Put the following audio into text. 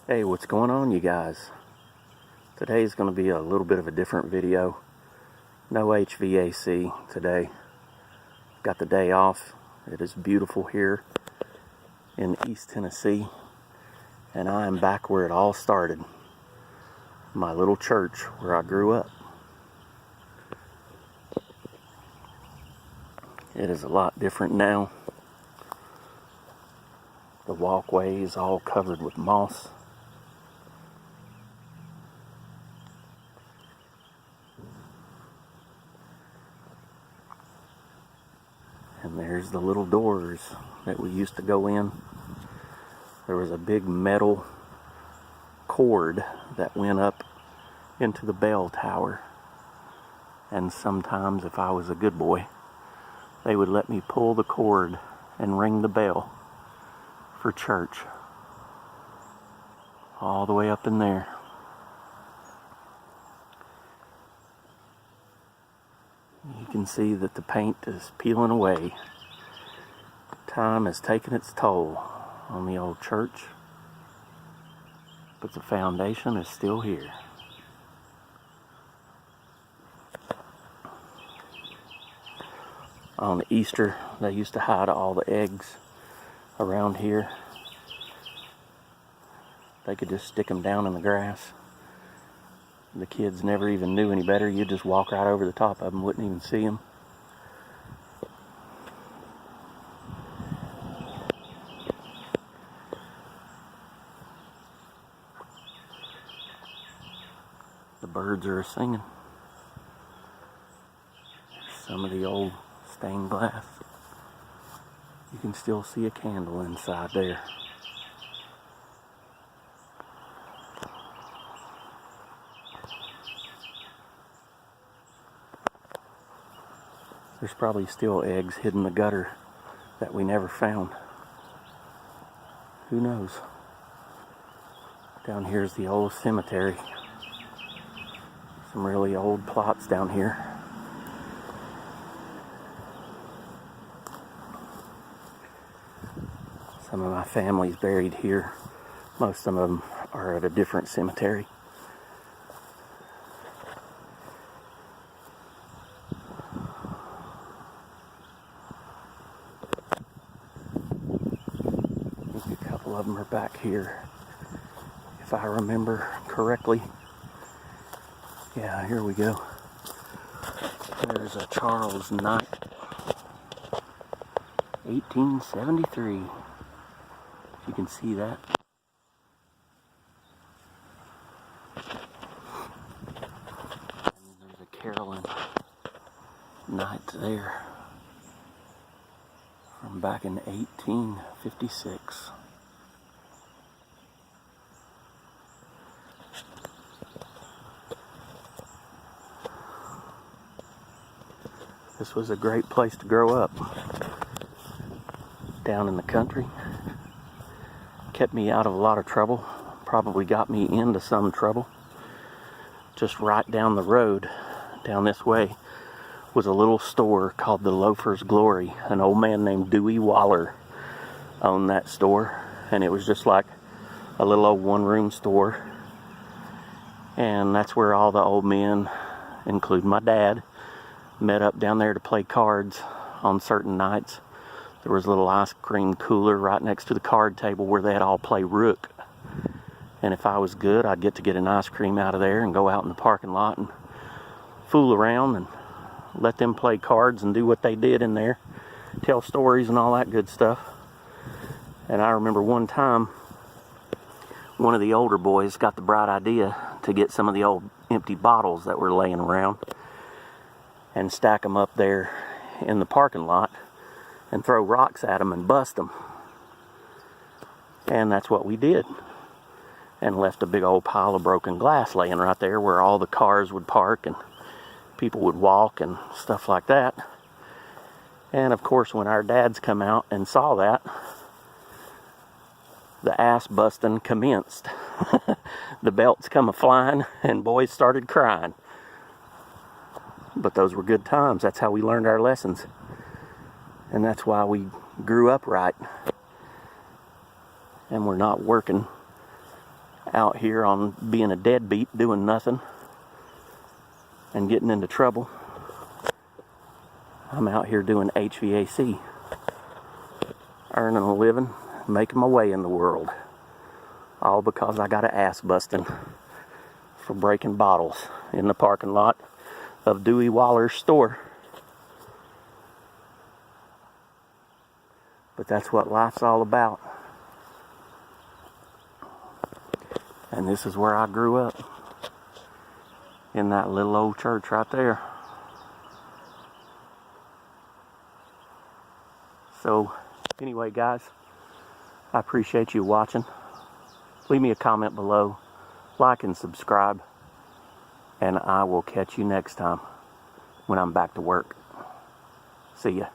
Hey, what's going on, you guys? Today's going to be a little bit of a different video. No HVAC today. Got the day off. It is beautiful here in East Tennessee, and I am back where it all started. My little church where I grew up. It is a lot different now. The walkway is all covered with moss. And there's the little doors that we used to go in. There was a big metal cord that went up into the bell tower. And sometimes, if I was a good boy, they would let me pull the cord and ring the bell for church. All the way up in there. You can see that the paint is peeling away. Time has taken its toll on the old church, but the foundation is still here. On Easter, they used to hide all the eggs around here. They could just stick them down in the grass. The kids never even knew any better. You'd just walk right over the top of them, wouldn't even see them. The birds are singing. Some of the old stained glass. You can still see a candle inside there. There's probably still eggs hidden in the gutter that we never found. Who knows? Down here's the old cemetery. Some really old plots down here. Some of my family's buried here. Most of them are at a different cemetery. A couple of them are back here, if I remember correctly. Yeah, here we go. There's a Charles Knight, 1873. You can see that. And there's a Carolyn Knight there from back in 1856. This was a great place to grow up. Down in the country. Kept me out of a lot of trouble. Probably got me into some trouble. Just right down the road, down this way, was a little store called the Loafer's Glory. An old man named Dewey Waller owned that store. And it was just like a little old one-room store. And that's where all the old men, including my dad, met up down there to play cards on certain nights. There was a little ice cream cooler right next to the card table where they'd all play rook. And if I was good, I'd get to get an ice cream out of there and go out in the parking lot and fool around and let them play cards and do what they did in there. Tell stories and all that good stuff. And I remember one time, one of the older boys got the bright idea to get some of the old empty bottles that were laying around and stack them up there in the parking lot and throw rocks at them and bust them. And that's what we did. And left a big old pile of broken glass laying right there where all the cars would park and people would walk and stuff like that. And of course, when our dads come out and saw that, the ass busting commenced. The belts come a-flying and boys started crying. But those were good times. That's how we learned our lessons. And that's why we grew up right. And we're not working out here on being a deadbeat, doing nothing, and getting into trouble. I'm out here doing HVAC, earning a living, making my way in the world. All because I got an ass busting for breaking bottles in the parking lot of Dewey Waller's store. But that's what life's all about. And this is where I grew up, in that little old church right there. So anyway, guys, I appreciate you watching. Leave me a comment below, like and subscribe, and I will catch you next time when I'm back to work. See ya.